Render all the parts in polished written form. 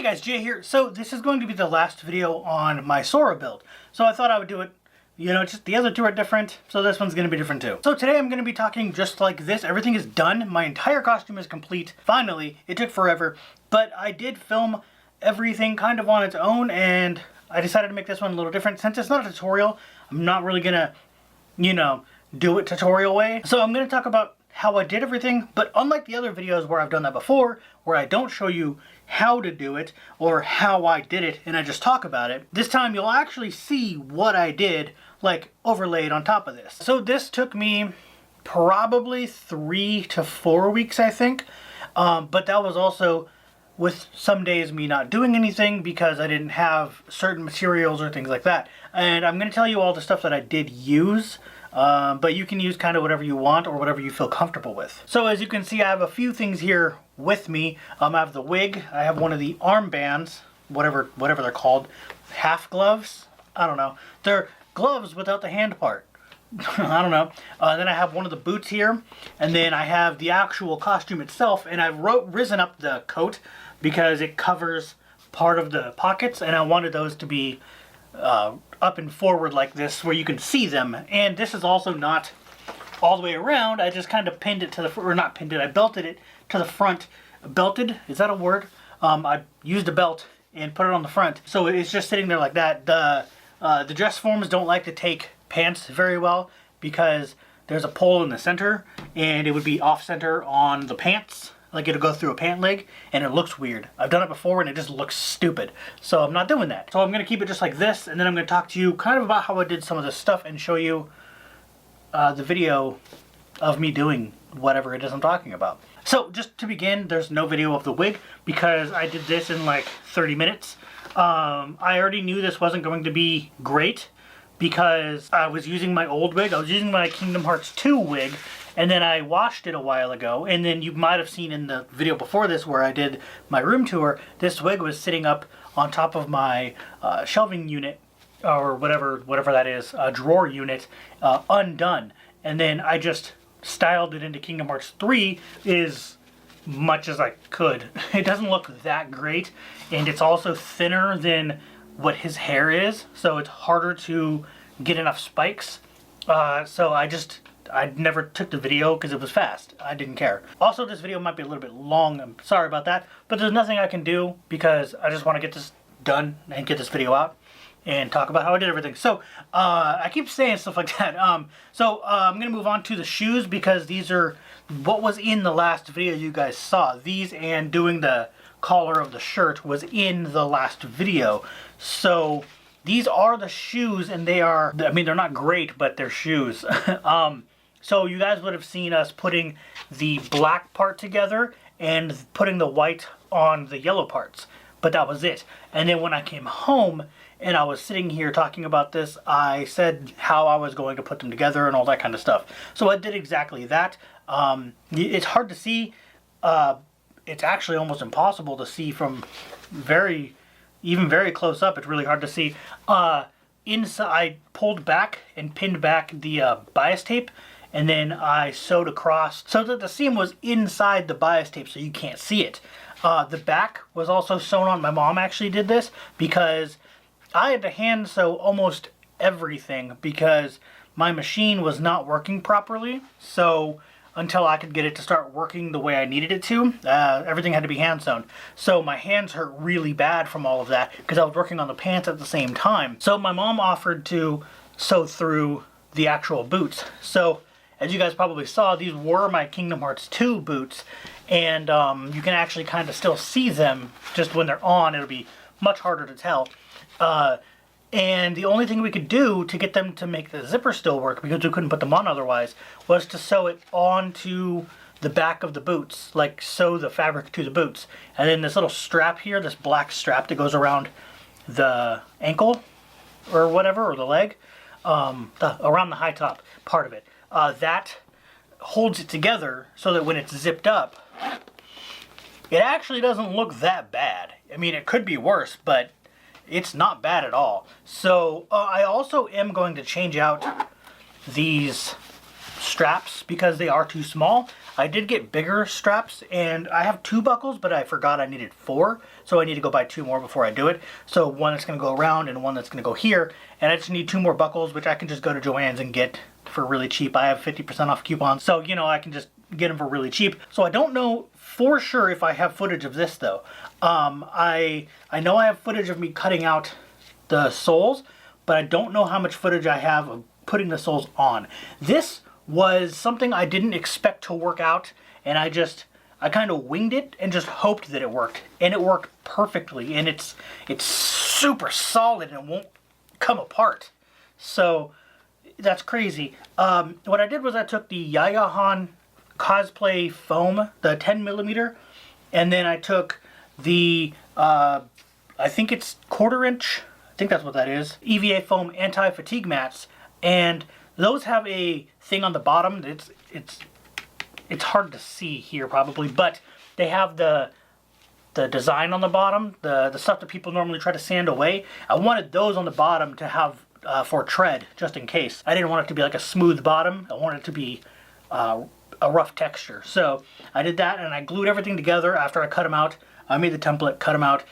guys, Jay here. So this is going to be the last video on my Sora build. So I thought I would do it, just the other two are different, so this one's going to be different too. So today I'm going to be talking just like this. Everything is done. My entire costume is complete. Finally, it took forever, but I did film everything kind of on its own, and I decided to make this one a little different. Since it's not a tutorial, I'm not really going to, do it tutorial way. So I'm going to talk about how I did everything, but unlike the other videos where I've done that before, where I don't show you how to do it or how I did it and I just talk about it, this time you'll actually see what I did, like overlaid on top of this. So this took me probably 3 to 4 weeks, I think, but that was also with some days me not doing anything because I didn't have certain materials or things like that. And I'm going to tell you all the stuff that I did use, but you can use kind of whatever you want or whatever you feel comfortable with. So as you can see, I have a few things here with me. I have the wig, I have one of the armbands, whatever they're called, half gloves, I don't know. They're gloves without the hand part. I don't know. Then I have one of the boots here, and then I have the actual costume itself, and I've risen up the coat because it covers part of the pockets, and I wanted those to be up and forward like this where you can see them. And this is also not all the way around. I just kind of pinned it to the, or not pinned it, I belted it to the front. Belted, is that a word? I used a belt and put it on the front, so it's just sitting there like that. The dress forms don't like to take pants very well because there's a pole in the center and it would be off center on the pants. Like it'll go through a pant leg and it looks weird. I've done it before and it just looks stupid. So I'm not doing that. So I'm going to keep it just like this, and then I'm going to talk to you kind of about how I did some of this stuff and show you the video of me doing whatever it is I'm talking about. So just to begin, there's no video of the wig because I did this in like 30 minutes. I already knew this wasn't going to be great because I was using my old wig. I was using my Kingdom Hearts 2 wig, and then I washed it a while ago, and then you might have seen in the video before this where I did my room tour, this wig was sitting up on top of my shelving unit, or whatever that is, a drawer unit, undone. And then I just styled it into Kingdom Hearts 3 as much as I could. It doesn't look that great, and it's also thinner than what his hair is, so it's harder to get enough spikes. So I never took the video because it was fast. I didn't care. Also, this video might be a little bit long. I'm sorry about that, but there's nothing I can do because I just want to get this done and get this video out and talk about how I did everything. So I keep saying stuff like that. I'm gonna move on to the shoes because these are what was in the last video you guys saw. These and doing the collar of the shirt was in the last video. So these are the shoes, and they are, I mean, they're not great, but they're shoes. So you guys would have seen us putting the black part together and putting the white on the yellow parts, but that was it. And then when I came home and I was sitting here talking about this, I said how I was going to put them together and all that kind of stuff. So I did exactly that. It's hard to see. It's actually almost impossible to see from even very close up. It's really hard to see. Inside, I pulled back and pinned back the bias tape, and then I sewed across so that the seam was inside the bias tape so you can't see it. The back was also sewn on. My mom actually did this because I had to hand sew almost everything because my machine was not working properly. So until I could get it to start working the way I needed it to, everything had to be hand sewn. So my hands hurt really bad from all of that because I was working on the pants at the same time. So my mom offered to sew through the actual boots. So as you guys probably saw, these were my Kingdom Hearts 2 boots, and you can actually kind of still see them. Just when they're on, it'll be much harder to tell. And the only thing we could do to get them to make the zipper still work, because we couldn't put them on otherwise, was to sew it onto the back of the boots, like sew the fabric to the boots. And then this little strap here, this black strap that goes around the ankle or whatever, or the leg, around the high top part of it, that holds it together so that when it's zipped up, it actually doesn't look that bad. I mean, it could be worse, but it's not bad at all. So I also am going to change out these straps because they are too small. I did get bigger straps, and I have 2 buckles, but I forgot I needed 4. so I need to go buy 2 more before I do it. So one that's going to go around and one that's going to go here, and I just need 2 more buckles, which I can just go to Joann's and get for really cheap. I have 50% off coupons, so you know, I can just get them for really cheap. So I don't know for sure if I have footage of this though. I know I have footage of me cutting out the soles, but I don't know how much footage I have of putting the soles on. This was something I didn't expect to work out, and I kind of winged it and just hoped that it worked, and it worked perfectly, and it's super solid and it won't come apart. So that's crazy. What I did was I took the Sora Cosplay foam, the 10mm, and then I took the I think it's 1/4 inch, I think that's what that is, EVA foam anti-fatigue mats, and those have a thing on the bottom. It's hard to see here probably, but they have the design on the bottom, the stuff that people normally try to sand away. I wanted those on the bottom to have for tread, just in case. I didn't want it to be like a smooth bottom. I wanted it to be a rough texture. So I did that, and I glued everything together after I cut them out. I made the template, cut them out,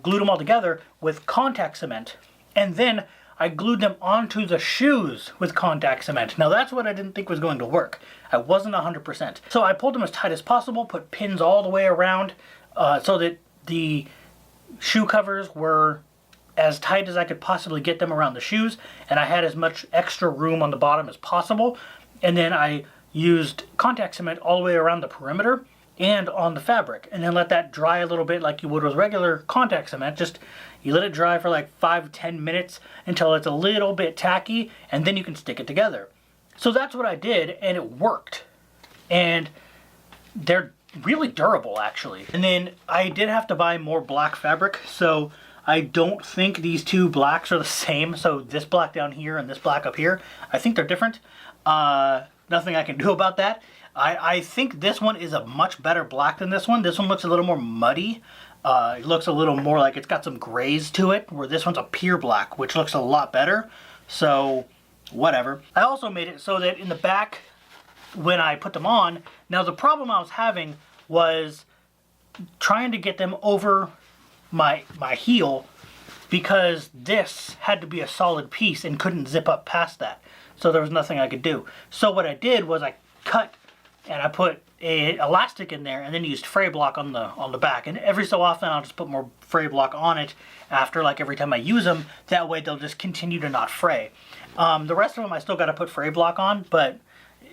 glued them all together with contact cement, and then I glued them onto the shoes with contact cement. Now that's what I didn't think was going to work. I wasn't 100%. So I pulled them as tight as possible, put pins all the way around so that the shoe covers were as tight as I could possibly get them around the shoes, and I had as much extra room on the bottom as possible. And then I used contact cement all the way around the perimeter and on the fabric, and then let that dry a little bit like you would with regular contact cement. Just you let it dry for like 5-10 minutes until it's a little bit tacky, and then you can stick it together. So that's what I did, and it worked. And they're really durable actually. And then I did have to buy more black fabric, so I don't think these 2 blacks are the same. So this black down here and this black up here, I think they're different. Nothing I can do about that. I think this one is a much better black than this one. This one looks a little more muddy. It looks a little more like it's got some grays to it, where this one's a pure black, which looks a lot better. So whatever. I also made it so that in the back, when I put them on, now the problem I was having was trying to get them over my heel, because this had to be a solid piece and couldn't zip up past that. So there was nothing I could do. So what I did was I cut and I put a elastic in there, and then used fray block on the back. And every so often I'll just put more fray block on it after, like, every time I use them. That way they'll just continue to not fray. The rest of them I still got to put fray block on, but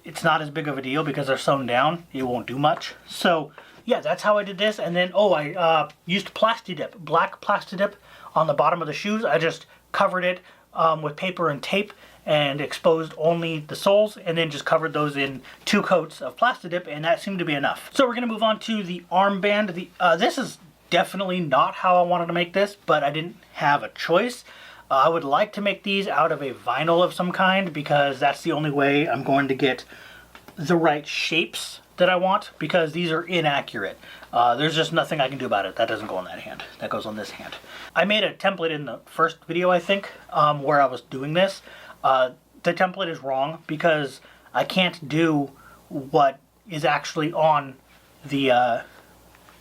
it's not as big of a deal because they're sewn down. It won't do much. So yeah, that's how I did this. And then I used Plastidip, black Plastidip on the bottom of the shoes. I just covered it with paper and tape and exposed only the soles, and then just covered those in 2 coats of Plastidip, and that seemed to be enough. So we're going to move on to the armband. This is definitely not how I wanted to make this, but I didn't have a choice. I would like to make these out of a vinyl of some kind, because that's the only way I'm going to get the right shapes that I want, because these are inaccurate. There's just nothing I can do about it. That doesn't go on that hand. That goes on this hand. I made a template in the first video, I think, where I was doing this. The template is wrong because I can't do what is actually on the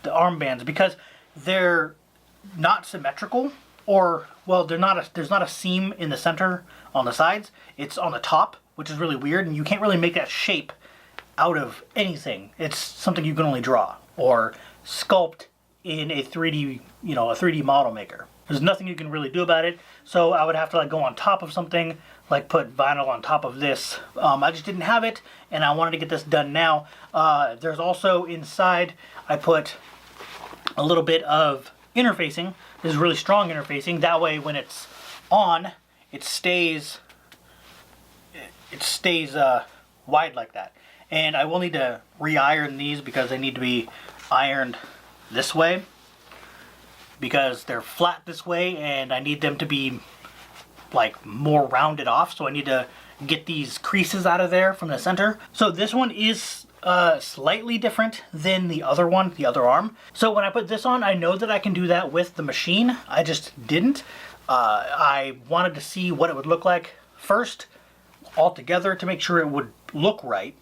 armbands, because they're not symmetrical, or, well, there's not a seam in the center on the sides. It's on the top, which is really weird, and you can't really make that shape out of anything. It's something you can only draw or sculpt in a 3D, a 3D model maker. There's nothing you can really do about it, so I would have to, like, go on top of something, like put vinyl on top of this. I just didn't have it, and I wanted to get this done now. There's also inside, I put a little bit of interfacing. This is really strong interfacing. That way, when it's on, it stays wide like that. And I will need to re-iron these, because they need to be ironed this way, because they're flat this way, and I need them to be, like, more rounded off. So I need to get these creases out of there from the center. So this one is slightly different than the other one, the other arm. So when I put this on, I know that I can do that with the machine. I just didn't. I wanted to see what it would look like first all together to make sure it would look right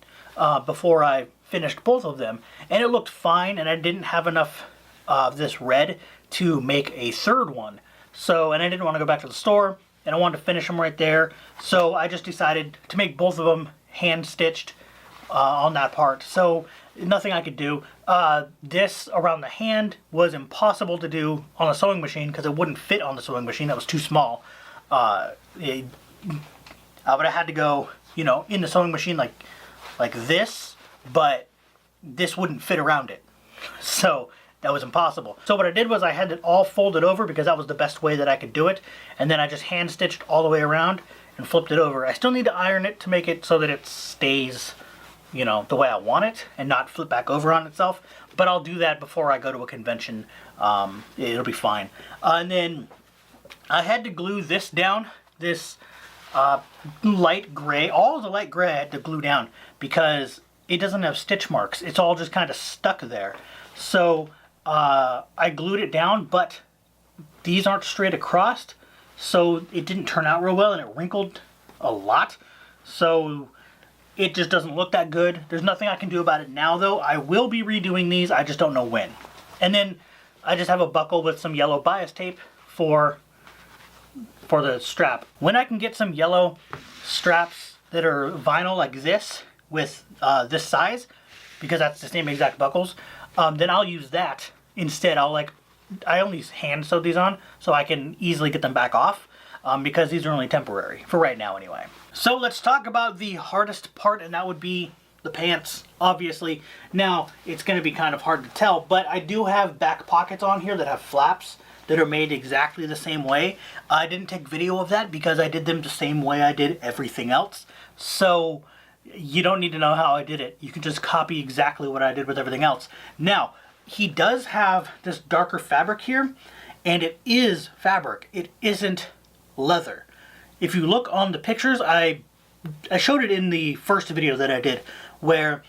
before I finished both of them. And it looked fine, and I didn't have enough of this red to make a third one. So, and I didn't want to go back to the store, and I wanted to finish them right there. So I just decided to make both of them hand stitched on that part. So nothing I could do. This around the hand was impossible to do on a sewing machine because it wouldn't fit on the sewing machine. That was too small. I would have had to go, you know, in the sewing machine like this, but this wouldn't fit around it. So that was impossible. So what I did was I had it all folded over because that was the best way that I could do it. And then I just hand stitched all the way around and flipped it over. I still need to iron it to make it so that it stays, you know, the way I want it and not flip back over on itself. But I'll do that before I go to a convention. It'll be fine. And then I had to glue this down, this light gray. All of the light gray I had to glue down because it doesn't have stitch marks. It's all just kind of stuck there. So I glued it down, but these aren't straight across, so it didn't turn out real well, and it wrinkled a lot. So it just doesn't look that good. There's nothing I can do about it now, though. I will be redoing these. I just don't know when. And then I just have a buckle with some yellow bias tape for the strap. When I can get some yellow straps that are vinyl like this with this size, because that's the same exact buckles, then I'll use that instead. I only hand sewed these on so I can easily get them back off because these are only temporary, for right now anyway. So let's talk about the hardest part, and that would be the pants, obviously. Now, it's going to be kind of hard to tell, but I do have back pockets on here that have flaps that are made exactly the same way. I didn't take video of that because I did them the same way I did everything else. So you don't need to know how I did it. You can just copy exactly what I did with everything else. Now, he does have this darker fabric here, and it is fabric. It isn't leather. If you look on the pictures, I showed it in the first video that I did, where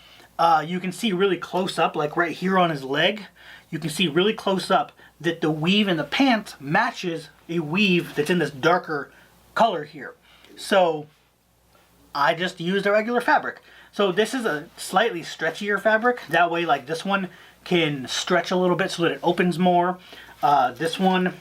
you can see really close up, like right here on his leg, you can see really close up that the weave in the pants matches a weave that's in this darker color here. So I just used a regular fabric. So this is a slightly stretchier fabric. That way, like this one can stretch a little bit so that it opens more. This one,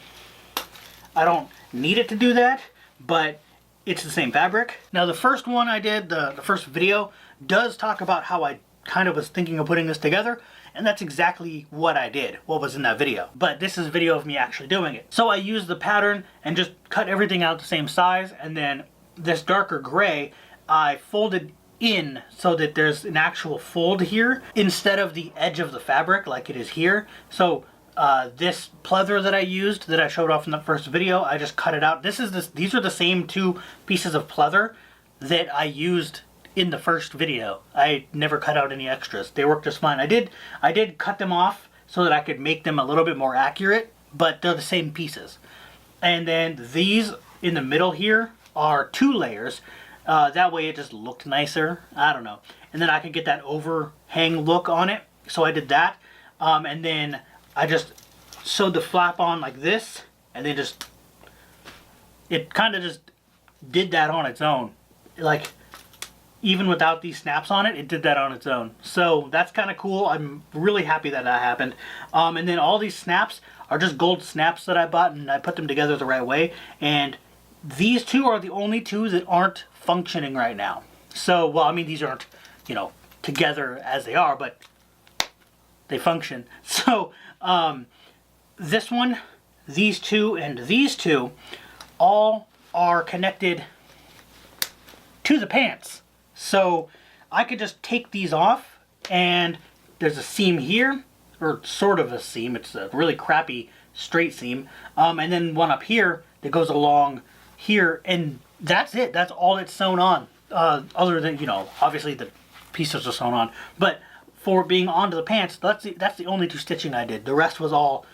I don't need it to do that, but it's the same fabric. Now the first one I did, the first video, does talk about how I kind of was thinking of putting this together, and that's exactly what I did, what was in that video. But this is a video of me actually doing it. So I used the pattern and just cut everything out the same size, and then this darker gray I folded in so that there's an actual fold here instead of the edge of the fabric like it is here. So this pleather that I used, that I showed off in the first video, I just cut it out. These are the same two pieces of pleather that I used in the first video. I never cut out any extras. They work just fine. I did cut them off so that I could make them a little bit more accurate, but they're the same pieces. And then these in the middle here are 2 layers. That way it just looked nicer. I don't know. And then I could get that overhang look on it. So I did that. And then I just sewed the flap on like this. And then it kind of just did that on its own. Like, even without these snaps on it, it did that on its own. So that's kind of cool. I'm really happy that that happened. And then all these snaps are just gold snaps that I bought, and I put them together the right way. And these 2 are the only 2 that aren't functioning right now. So, well, I mean, these aren't, you know, together as they are, but they function. So, this one, these 2, and these 2 all are connected to the pants. So I could just take these off, and there's a seam here, or sort of a seam. It's a really crappy straight seam. And then one up here that goes along here, and that's it. That's all it's sewn on. Other than, you know, obviously the pieces are sewn on. But for being onto the pants, that's the only 2 stitching I did. The rest was all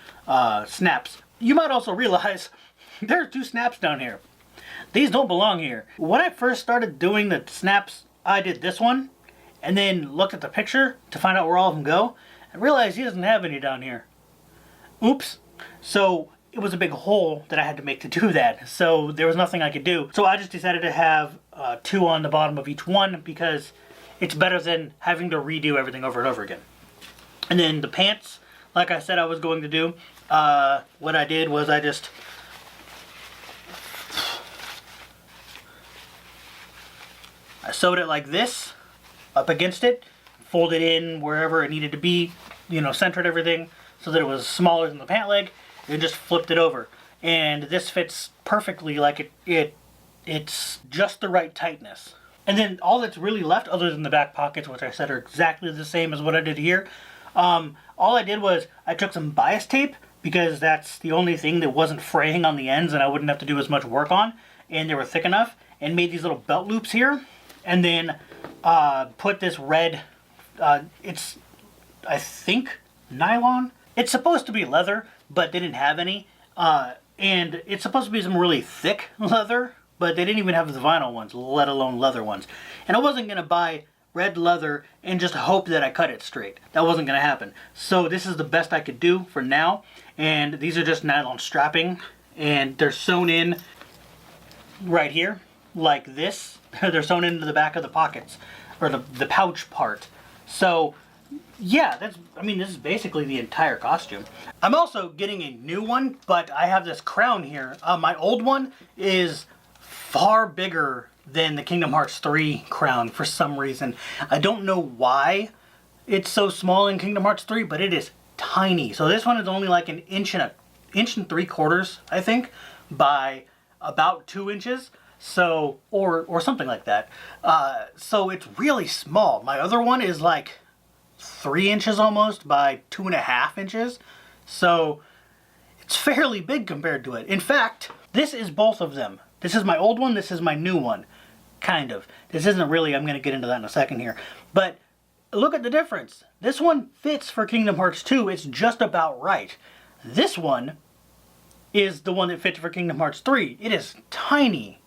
snaps. You might also realize there are 2 snaps down here. These don't belong here. When I first started doing the snaps, I did this one, and then looked at the picture to find out where all of them go, and realized he doesn't have any down here. Oops. So it was a big hole that I had to make to do that. So there was nothing I could do. So I just decided to have 2 on the bottom of each one, because it's better than having to redo everything over and over again. And then the pants, like I said I was going to do, what I did was I sewed it like this up against it, folded in wherever it needed to be, you know, centered everything so that it was smaller than the pant leg, and just flipped it over. And this fits perfectly, like it's just the right tightness. And then all that's really left, other than the back pockets, which I said are exactly the same as what I did here, all I did was I took some bias tape, because that's the only thing that wasn't fraying on the ends and I wouldn't have to do as much work on, and they were thick enough, and made these little belt loops here, and then put this red, it's, I think, nylon. It's supposed to be leather, but they didn't have any, and it's supposed to be some really thick leather, but they didn't even have the vinyl ones, let alone leather ones. And I wasn't going to buy red leather and just hope that I cut it straight. That wasn't going to happen. So this is the best I could do for now. And these are just nylon strapping, and they're sewn in right here like this. They're sewn into the back of the pockets, or the pouch part. So yeah, this is basically the entire costume. I'm also getting a new one, but I have this crown here. My old one is far bigger than the Kingdom Hearts 3 crown for some reason. I don't know why it's so small in Kingdom Hearts 3, but it is tiny. So this one is only like an inch and 3/4, I think, by about 2 inches. So, or something like that. So it's really small. My other one is like 3 inches almost by 2.5 inches. So it's fairly big compared to it. In fact, this is both of them. This is my old one, this is my new one. Kind of. This isn't really, I'm going to get into that in a second here. But look at the difference. This one fits for Kingdom Hearts 2. It's just about right. This one is the one that fits for Kingdom Hearts 3. It is tiny.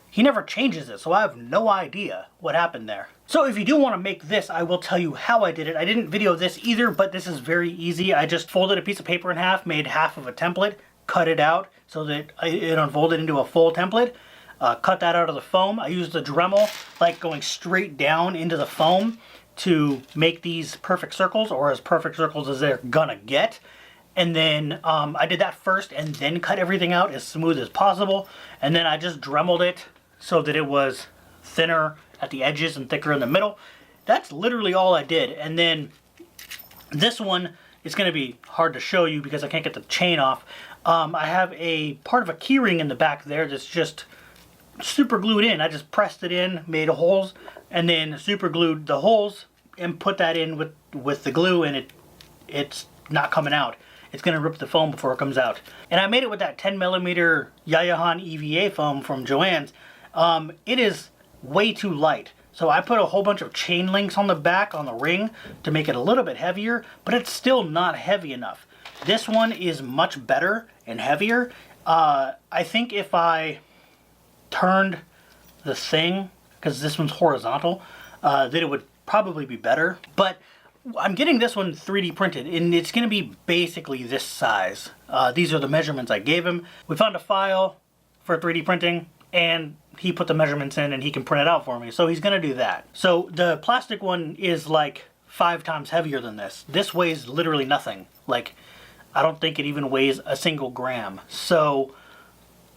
He never changes it, so I have no idea what happened there. So if you do want to make this, I will tell you how I did it. I didn't video this either, but this is very easy. I just folded a piece of paper in half, made half of a template, cut it out so that it unfolded into a full template. Cut that out of the foam. I used the Dremel, like going straight down into the foam to make these perfect circles, or as perfect circles as they're gonna get. And then I did that first and then cut everything out as smooth as possible. And then I just Dremeled it so that it was thinner at the edges and thicker in the middle. That's literally all I did. And then this one is going to be hard to show you because I can't get the chain off. I have a part of a keyring in the back there that's just super glued in. I just pressed it in, made holes, and then super glued the holes and put that in with the glue, and it's not coming out. It's going to rip the foam before it comes out. And I made it with that 10mm Yayahan EVA foam from Joann's. It is way too light. So I put a whole bunch of chain links on the back on the ring to make it a little bit heavier, but it's still not heavy enough. This one is much better and heavier. I think if I turned the thing, because this one's horizontal, that it would probably be better. But I'm getting this one 3D printed, and it's going to be basically this size. These are the measurements I gave him. We found a file for 3D printing, and he put the measurements in and he can print it out for me. So he's going to do that. So the plastic one is like 5 times heavier than this. This weighs literally nothing. Like, I don't think it even weighs a single gram. So,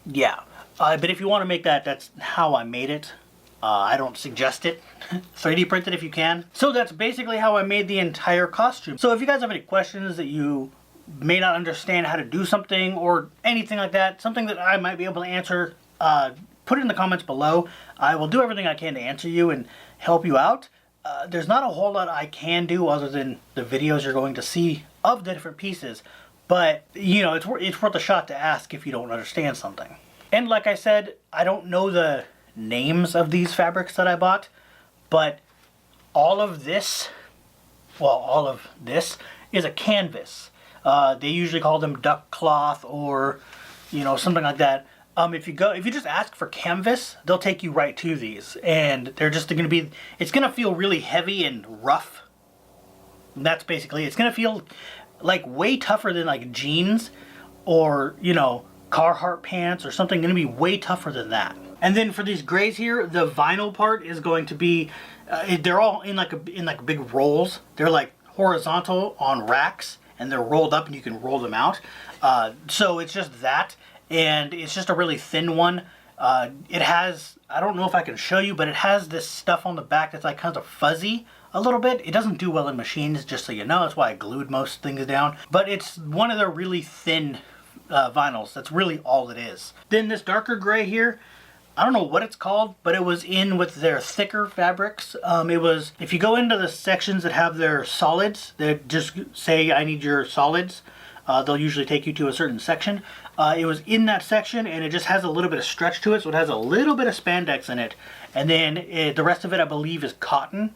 yeah. But if you want to make that, that's how I made it. I don't suggest it. 3D print it if you can. So that's basically how I made the entire costume. So if you guys have any questions that you may not understand how to do something or anything like that, something that I might be able to answer, put it in the comments below. I will do everything I can to answer you and help you out. There's not a whole lot I can do other than the videos you're going to see of the different pieces. But, you know, it's worth a shot to ask if you don't understand something. And like I said, I don't know the names of these fabrics that I bought, but all of this is a canvas. They usually call them duck cloth or, you know, something like that. If you just ask for canvas, they'll take you right to these, and they're just going to be, it's going to feel really heavy and rough. And that's basically, it's going to feel like way tougher than like jeans or, you know, Carhartt pants or something. Going to be way tougher than that. And then for these grays here, the vinyl part is going to be, they're all in like big rolls. They're like horizontal on racks, and they're rolled up and you can roll them out. So it's just that, and it's just a really thin one. It has, I don't know if I can show you, but it has this stuff on the back that's like kind of fuzzy a little bit. It doesn't do well in machines, just so you know. That's why I glued most things down. But it's one of their really thin vinyls. That's really all it is. Then this darker gray here, I don't know what it's called, but it was in with their thicker fabrics. It was, if you go into the sections that have their solids, that just say, I need your solids, they'll usually take you to a certain section. It was in that section, and it just has a little bit of stretch to it, so it has a little bit of spandex in it. And then the rest of it, I believe, is cotton.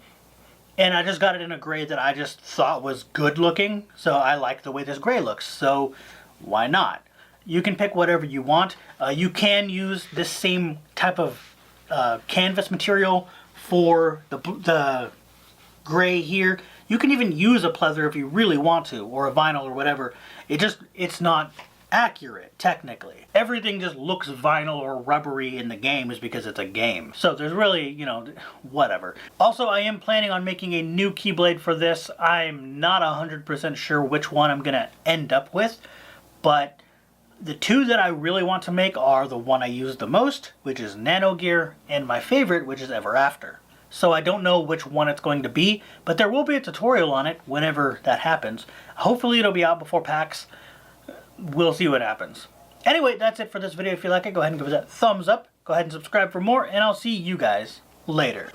And I just got it in a gray that I just thought was good looking, so I like the way this gray looks, so why not? You can pick whatever you want. You can use this same type of canvas material for the gray here. You can even use a pleather if you really want to, or a vinyl or whatever. It's not accurate, technically. Everything just looks vinyl or rubbery in the game is because it's a game. So there's really, you know, whatever. Also, I am planning on making a new keyblade for this. I'm not 100% sure which one I'm gonna end up with, but the two that I really want to make are the one I use the most, which is Nano Gear, and my favorite, which is Ever After. So I don't know which one it's going to be, but there will be a tutorial on it whenever that happens. Hopefully it'll be out before PAX. We'll see what happens. Anyway, that's it for this video. If you like it, go ahead and give it that thumbs up. Go ahead and subscribe for more, and I'll see you guys later.